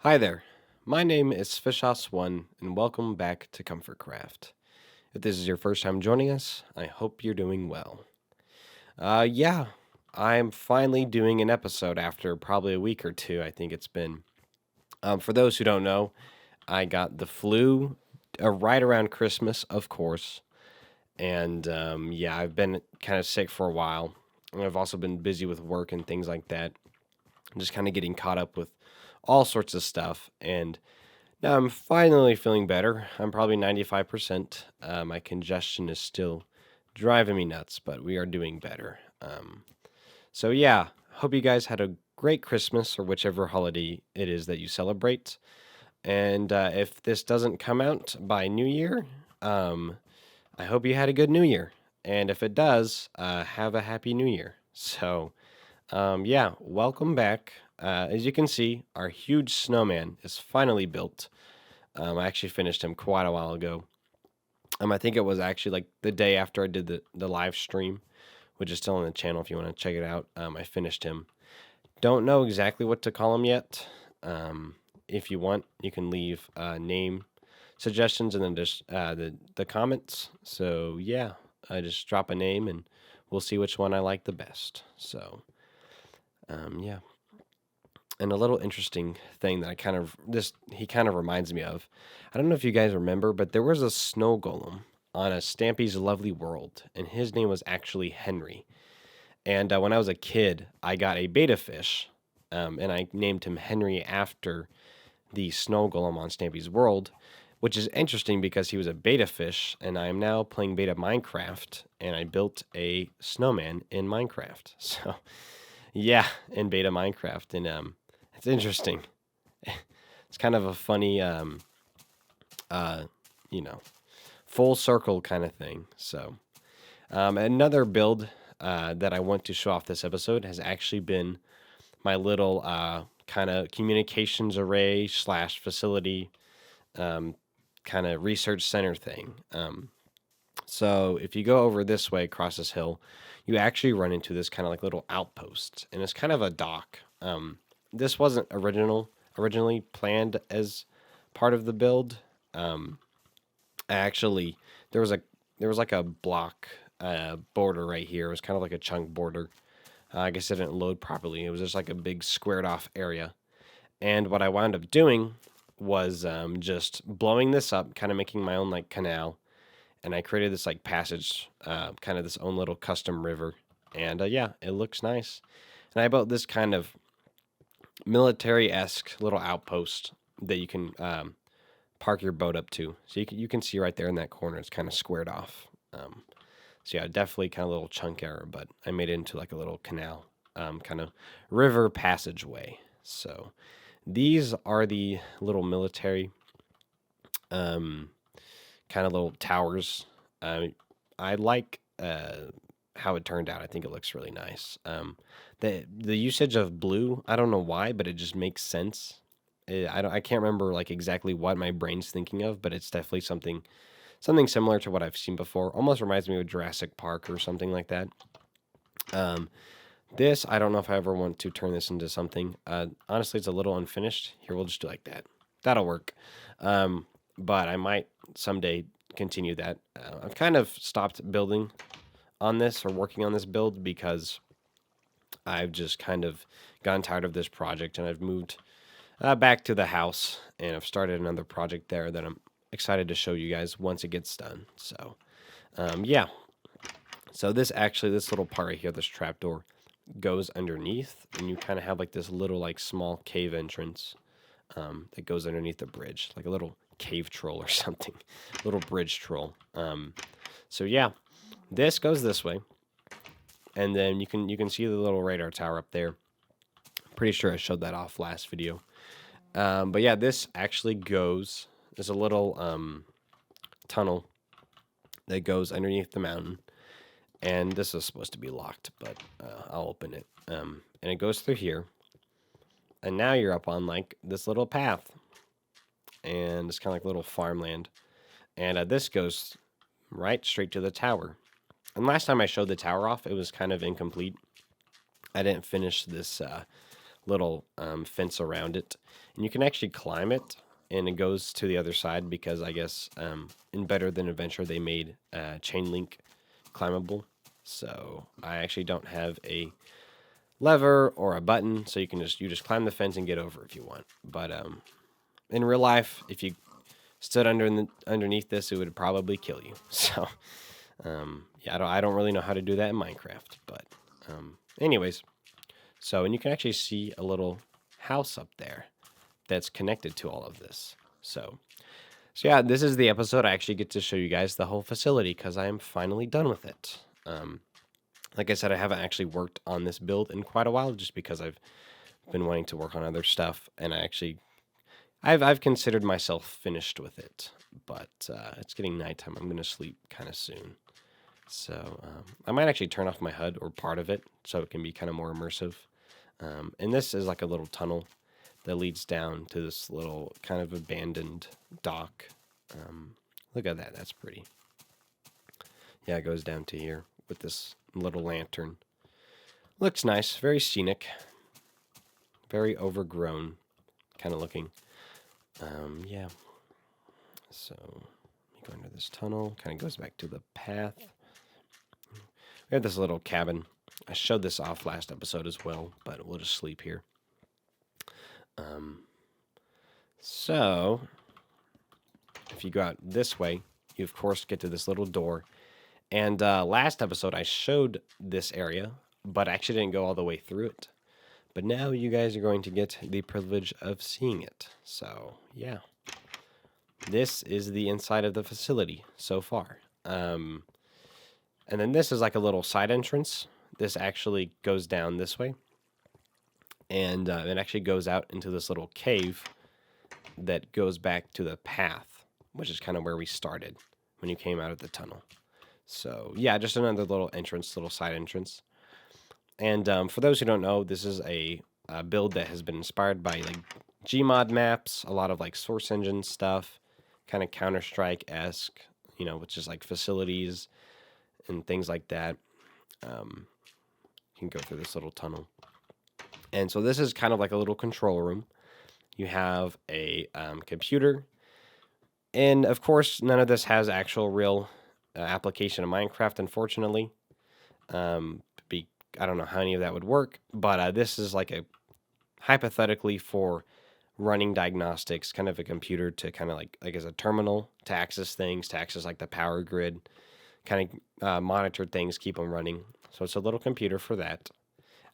Hi there. My name is Fishhouse1 and welcome back to Comfort Craft. If this is your first time joining us, I hope you're doing well. Yeah, I'm finally doing an episode after probably a week or two, I think it's been. For those who don't know, I got the flu right around Christmas, of course. And yeah, I've been kind of sick for a while. And I've also been busy with work and things like that. Just kind of getting caught up with all sorts of stuff. And now I'm finally feeling better. I'm probably 95%. My congestion is still driving me nuts, but we are doing better. So, yeah, hope you guys had a great Christmas or whichever holiday it is that you celebrate. And if this doesn't come out by New Year, um, I hope you had a good New Year. And if it does, have a happy New Year. So, yeah, welcome back. As you can see, our huge snowman is finally built. I actually finished him quite a while ago. I think it was actually like the day after I did the live stream, which is still on the channel if you want to check it out. I finished him. Don't know exactly what to call him yet. If you want, you can leave name suggestions in the comments. So yeah, I just drop a name and we'll see which one I like the best. So yeah. And a little interesting thing that he kind of reminds me of. I don't know if you guys remember, but there was a snow golem on a Stampy's Lovely World, and his name was actually Henry. And when I was a kid, I got a beta fish, and I named him Henry after the snow golem on Stampy's World, which is interesting because he was a beta fish, and I am now playing beta Minecraft, and I built a snowman in Minecraft. So yeah, in beta Minecraft, and it's interesting. It's kind of a funny, uh, you know, full circle kind of thing. So, another build that I want to show off this episode has actually been my little kind of communications array slash facility kind of research center thing. So if you go over this way across this hill, you actually run into this kind of like little outpost, and it's kind of a dock. This wasn't originally planned as part of the build. Um, actually, there was a there was like a block border right here. It was kind of like a chunk border. I guess it didn't load properly. It was just like a big squared off area. And what I wound up doing was just blowing this up, kind of making my own like canal, and I created this like passage, kind of this own little custom river. And yeah, it looks nice. And I built this kind of military esque little outpost that you can park your boat up to. So you can see right there in that corner, it's kind of squared off. So yeah, definitely kind of a little chunk error, but I made it into like a little canal, kind of river passageway. So these are the little military um, kind of little towers. I like how it turned out. I think it looks really nice. The usage of blue, I don't know why, but it just makes sense. I can't remember like exactly what my brain's thinking of, but it's definitely something similar to what I've seen before. Almost reminds me of Jurassic Park or something like that. Um, this I don't know if I ever want to turn this into something. Honestly, it's a little unfinished. Here we'll just do like that. That'll work. But I might someday continue that. I've kind of stopped building on this or working on this build because I've just kind of gotten tired of this project and I've moved back to the house and I've started another project there that I'm excited to show you guys once it gets done. So, yeah. So this little part right here, this trapdoor, goes underneath, and you kind of have like this little like small cave entrance that goes underneath the bridge, like a little cave troll or something, little bridge troll. So yeah, this goes this way, and then you can see the little radar tower up there. Pretty sure I showed that off last video. But yeah, this actually goes. There's a little tunnel that goes underneath the mountain, and this is supposed to be locked, but I'll open it. And it goes through here, and now you're up on like this little path, and it's kind of like little farmland, and this goes right straight to the tower. And last time I showed the tower off, it was kind of incomplete. I didn't finish this little fence around it, and you can actually climb it, and it goes to the other side because I guess in Better Than Adventure they made chain link climbable. So I actually don't have a lever or a button, so you just climb the fence and get over if you want. But in real life, if you stood underneath this, it would probably kill you. So yeah, I don't really know how to do that in Minecraft. But anyways, so and you can actually see a little house up there that's connected to all of this. So yeah, this is the episode. I actually get to show you guys the whole facility because I am finally done with it. Like I said, I haven't actually worked on this build in quite a while, just because I've been wanting to work on other stuff, and I've considered myself finished with it. But it's getting nighttime. I'm gonna sleep kind of soon, so I might actually turn off my HUD or part of it so it can be kind of more immersive. And this is like a little tunnel that leads down to this little kind of abandoned dock. Look at that. That's pretty. Yeah, it goes down to here with this little lantern. Looks nice. Very scenic. Very overgrown kind of looking. Yeah. So, you go into this tunnel. Kind of goes back to the path. We have this little cabin. I showed this off last episode as well, but we'll just sleep here. So, if you go out this way, you of course get to this little door. And last episode, I showed this area, but I actually didn't go all the way through it. But now you guys are going to get the privilege of seeing it. So, yeah. This is the inside of the facility so far. And then this is like a little side entrance. This actually goes down this way. And it actually goes out into this little cave that goes back to the path, which is kind of where we started when you came out of the tunnel. So, yeah, just another little entrance, little side entrance. And for those who don't know, this is a build that has been inspired by like Gmod maps, a lot of like Source Engine stuff, kind of Counter-Strike-esque, which is like facilities and things like that. You can go through this little tunnel. And so this is kind of like a little control room. You have a computer. And of course, none of this has actual real application of Minecraft, unfortunately. I don't know how any of that would work, but this is like a hypothetically for running diagnostics, kind of a computer to kind of like as a terminal to access things, to access like the power grid, kind of monitor things, keep them running. So it's a little computer for that.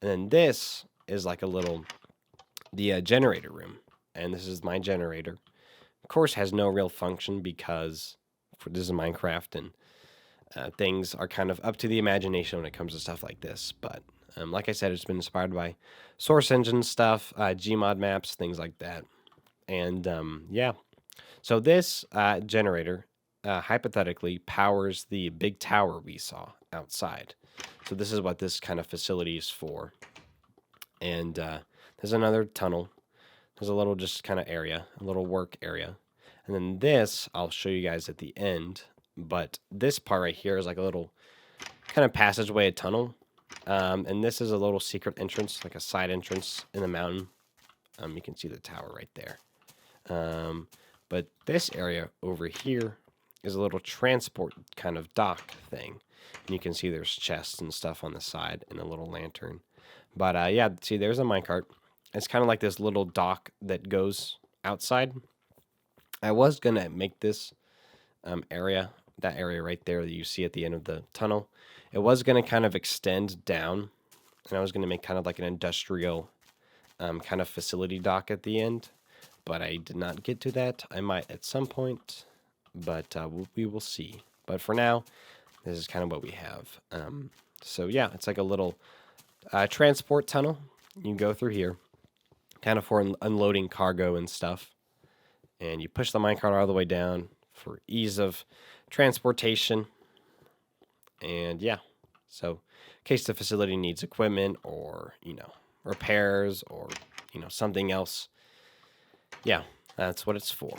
And then this is like the generator room, and this is my generator. Of course, has no real function because this is Minecraft, and things are kind of up to the imagination when it comes to stuff like this. But like I said, it's been inspired by Source Engine stuff, Gmod maps, things like that. And yeah, so this generator hypothetically powers the big tower we saw outside. So this is what this kind of facility is for. And there's another tunnel. There's a little just kind of area, a little work area. And then this, I'll show you guys at the end. But this part right here is like a little kind of passageway, a tunnel. And this is a little secret entrance, like a side entrance in the mountain. You can see the tower right there. But this area over here is a little transport kind of dock thing. And you can see there's chests and stuff on the side and a little lantern. But yeah, see, there's a minecart. It's kind of like this little dock that goes outside. I was going to make this area, that area right there that you see at the end of the tunnel, it was going to kind of extend down. And I was going to make kind of like an industrial kind of facility dock at the end. But I did not get to that. I might at some point, but we will see. But for now, this is kind of what we have. So yeah, it's like a little transport tunnel. You can go through here, kind of for unloading cargo and stuff. And you push the minecart all the way down for ease of transportation. And yeah, so in case the facility needs equipment or, repairs or, something else. Yeah, that's what it's for.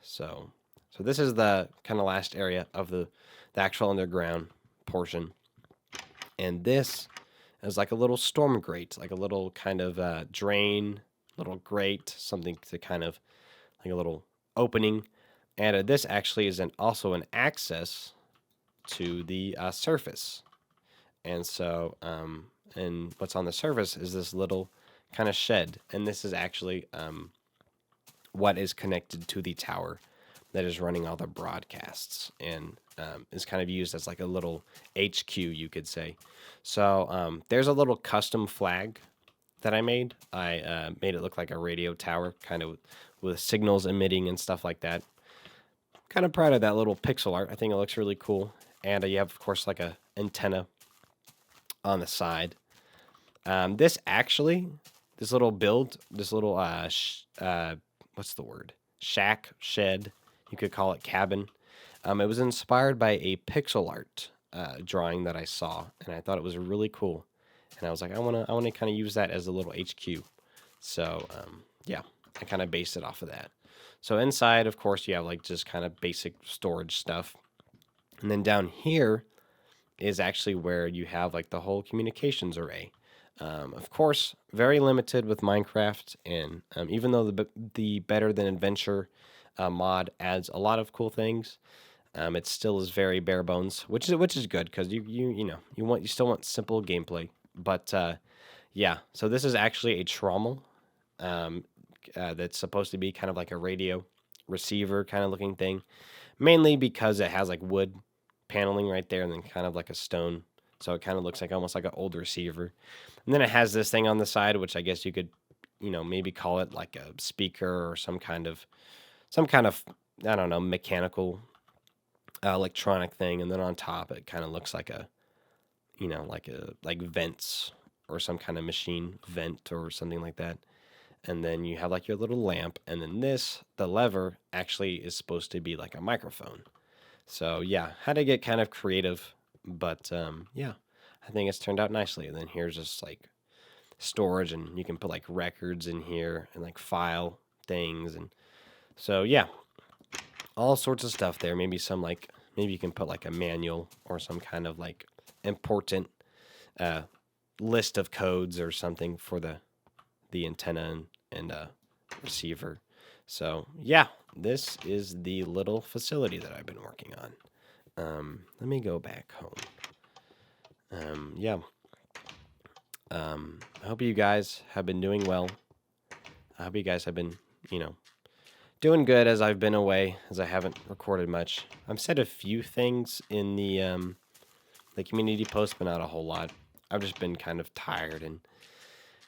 So this is the kind of last area of the actual underground portion. And this as like a little storm grate, like a little kind of drain, little grate, something to kind of like a little opening. And this actually is also an access to the surface. And so, and what's on the surface is this little kind of shed. And this is actually what is connected to the tower that is running all the broadcasts and is kind of used as like a little HQ, you could say. So there's a little custom flag that I made. I made it look like a radio tower, kind of with signals emitting and stuff like that. Kind of proud of that little pixel art. I think it looks really cool. And you have, of course, like a antenna on the side. This actually, this little build, this little what's the word? Shack, shed, you could call it cabin. It was inspired by a pixel art drawing that I saw, and I thought it was really cool. And I was like, I wanna kind of use that as a little HQ. So yeah, I kind of based it off of that. So inside, of course, you have like just kind of basic storage stuff, and then down here is actually where you have like the whole communications array. Of course, very limited with Minecraft, and even though the Better Than Adventure mod adds a lot of cool things, it still is very bare bones, which is good because you still want simple gameplay. But yeah, so this is actually a trommel that's supposed to be kind of like a radio receiver kind of looking thing, mainly because it has like wood paneling right there and then kind of like a stone. So it kind of looks like almost like an old receiver. And then it has this thing on the side, which I guess you could, maybe call it like a speaker or some kind of, I don't know, mechanical, electronic thing. And then on top, it kind of looks like like vents or some kind of machine vent or something like that. And then you have like your little lamp. And then the lever actually is supposed to be like a microphone. So yeah, had to get kind of creative, but yeah, I think it's turned out nicely. And then here's just like storage, and you can put like records in here and like file things, and so yeah, all sorts of stuff there. Maybe you can put like a manual or some kind of like important uh, list of codes or something for the antenna and receiver. So yeah, this is the little facility that I've been working on. Let me go back home. Yeah. I hope you guys have been doing well. I hope you guys have been, doing good as I've been away, as I haven't recorded much. I've said a few things in the community post, but not a whole lot. I've just been kind of tired and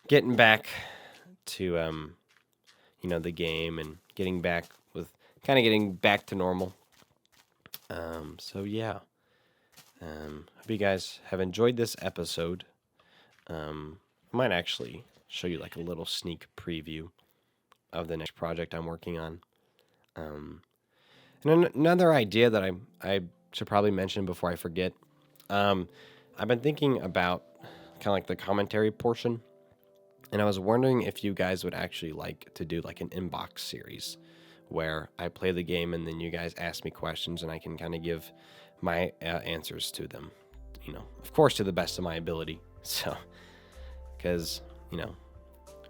getting back to the game and getting back to normal. So yeah. Hope you guys have enjoyed this episode. I might actually show you like a little sneak preview of the next project I'm working on. And another idea that I should probably mention before I forget. I've been thinking about kind of like the commentary portion, and I was wondering if you guys would actually like to do like an inbox series where I play the game and then you guys ask me questions and I can kind of give my answers to them. Of course, to the best of my ability. So, because, I'm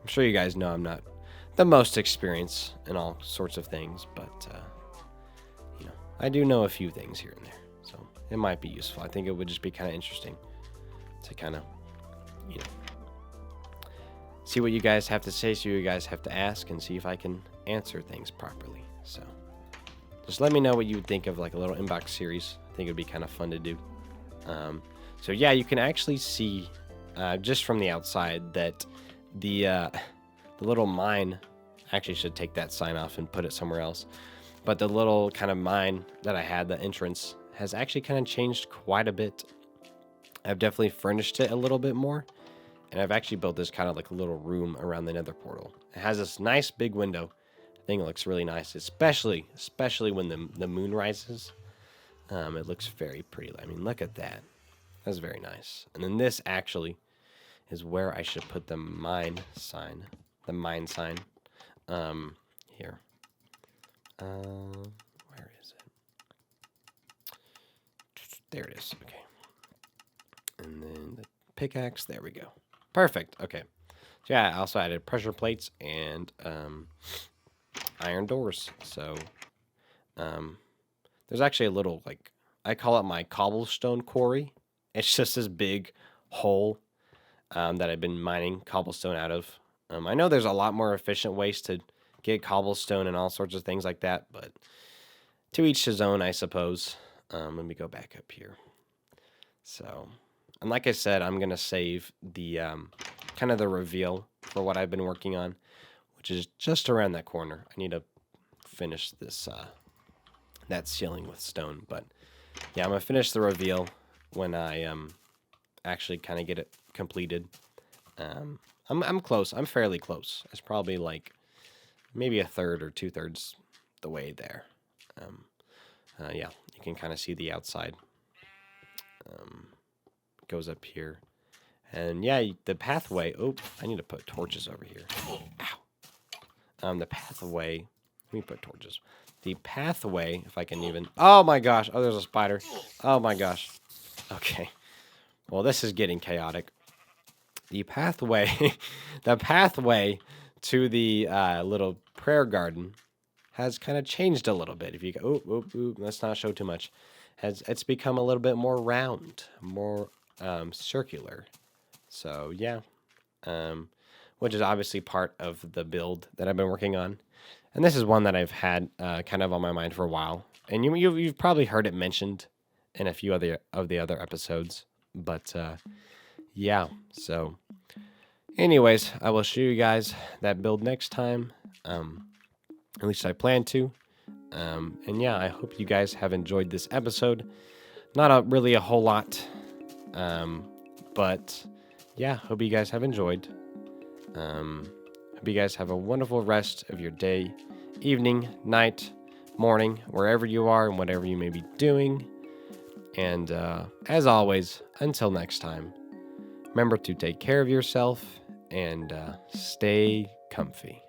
sure you guys know I'm not the most experienced in all sorts of things, but, I do know a few things here and there. So it might be useful. I think it would just be kind of interesting to kind of, see what you guys have to say, see what you guys have to ask, and see if I can answer things properly. So just let me know what you would think of like a little inbox series. I think it'd be kind of fun to do. So yeah, you can actually see just from the outside that the little mine, actually should take that sign off and put it somewhere else. But the little kind of mine that I had, the entrance, has actually kind of changed quite a bit. I've definitely furnished it a little bit more. And I've actually built this kind of like a little room around the nether portal. It has this nice big window. I think it looks really nice, especially when the moon rises. It looks very pretty. I mean, look at that. That's very nice. And then this actually is where I should put the mine sign. The mine sign. Here. Where is it? There it is. Okay. And then the pickaxe. There we go. Perfect. Okay. So yeah, I also added pressure plates and iron doors. So there's actually a little, like, I call it my cobblestone quarry. It's just this big hole that I've been mining cobblestone out of. I know there's a lot more efficient ways to get cobblestone and all sorts of things like that, but to each his own, I suppose. Let me go back up here. So, and like I said, I'm going to save the kind of the reveal for what I've been working on, which is just around that corner. I need to finish this that ceiling with stone, but yeah, I'm going to finish the reveal when I actually kind of get it completed. I'm close. I'm fairly close. It's probably like maybe a third or 2/3 the way there. Yeah, you can kind of see the outside. Goes up here. And yeah, the pathway. Oh, I need to put torches over here. Ow. The pathway. Let me put torches. The pathway, if I can even. Oh my gosh. Oh, there's a spider. Oh my gosh. Okay. Well, this is getting chaotic. The pathway, the pathway to the little prayer garden has kind of changed a little bit. If you go, let's not show too much. It's become a little bit more round, more circular. So yeah, which is obviously part of the build that I've been working on, and this is one that I've had kind of on my mind for a while. And you've probably heard it mentioned in a few other of the other episodes, but yeah. So, anyways, I will show you guys that build next time. At least I plan to. And yeah, I hope you guys have enjoyed this episode. Not really a whole lot, but yeah, hope you guys have enjoyed. Hope you guys have a wonderful rest of your day, evening, night, morning, wherever you are and whatever you may be doing. And as always, until next time, remember to take care of yourself and stay comfy.